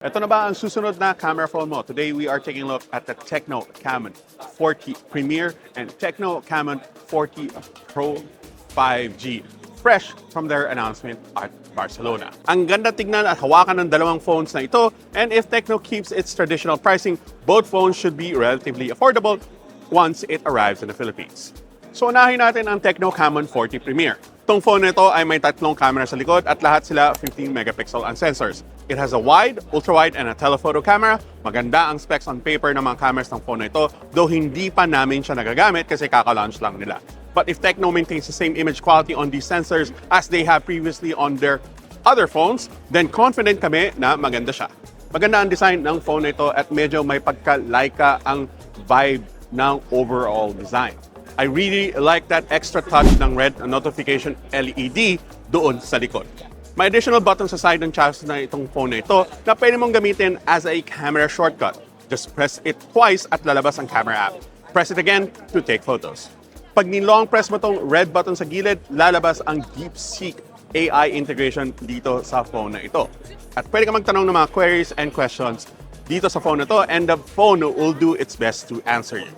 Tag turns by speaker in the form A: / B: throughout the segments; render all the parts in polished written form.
A: Ito na ba ang susunod na camera phone mo? Today we are taking a look at the TECNO CAMON 40 Premier and TECNO CAMON 40 Pro 5G. Fresh from their announcement at Barcelona. Ang ganda tignan at hawakan ng dalawang phones na ito, and if TECNO keeps its traditional pricing, both phones should be relatively affordable once it arrives in the Philippines. So unahin natin ang TECNO CAMON 40 Premier. Itong phone na ito ay may tatlong camera sa likod at lahat sila 15 megapixel ang sensors. It has a wide, ultra-wide, and a telephoto camera. Maganda ang specs on paper ng mga cameras ng phone na ito, though hindi pa namin siya nagagamit kasi kaka-launch lang nila. But if TECNO maintains the same image quality on these sensors as they have previously on their other phones, then confident kami na maganda siya. Maganda ang design ng phone na ito at medyo may pagka-Leica ang vibe ng overall design. I really like that extra touch ng red notification LED doon sa likod. May additional button sa side ng chassis na itong phone na ito na pwede mong gamitin as a camera shortcut. Just press it twice at lalabas ang camera app. Press it again to take photos. Pag nilong press mo tong red button sa gilid, lalabas ang DeepSeek AI integration dito sa phone na ito. At pwede ka magtanong ng mga queries and questions dito sa phone na ito, and the phone will do its best to answer you.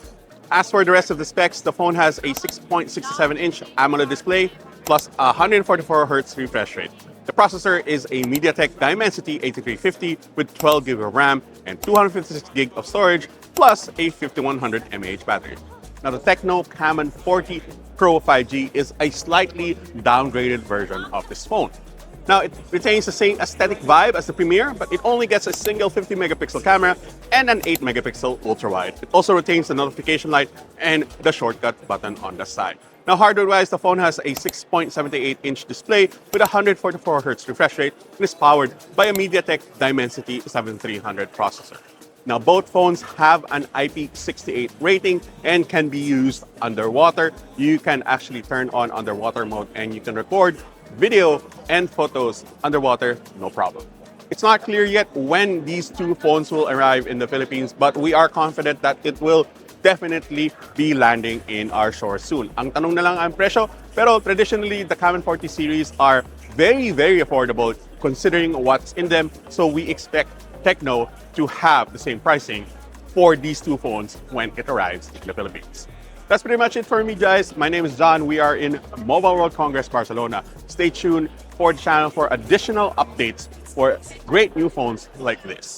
A: As for the rest of the specs, the phone has a 6.67-inch AMOLED display plus a 144Hz refresh rate. The processor is a MediaTek Dimensity 8350 with 12 GB of RAM and 256 GB of storage plus a 5100 mAh battery. Now, the TECNO CAMON 40 Pro 5G is a slightly downgraded version of this phone. Now, it retains the same aesthetic vibe as the Premier, but it only gets a single 50 megapixel camera and an 8 megapixel ultra-wide. It also retains the notification light and the shortcut button on the side. Now, hardware-wise, the phone has a 6.78-inch display with a 144Hz refresh rate and is powered by a MediaTek Dimensity 7300 processor. Now, both phones have an IP68 rating and can be used underwater. You can actually turn on underwater mode and you can record video and photos underwater, no problem. It's not clear yet when these two phones will arrive in the Philippines, but we are confident that it will definitely be landing in our shores soon. Ang tanong na lang ang presyo, pero traditionally, the CAMON 40 series are very, very affordable considering what's in them, so we expect TECNO to have the same pricing for these two phones when it arrives in the Philippines. That's pretty much it for me, guys. My name is John. We are in Mobile World Congress Barcelona. Stay tuned for the channel for additional updates for great new phones like this.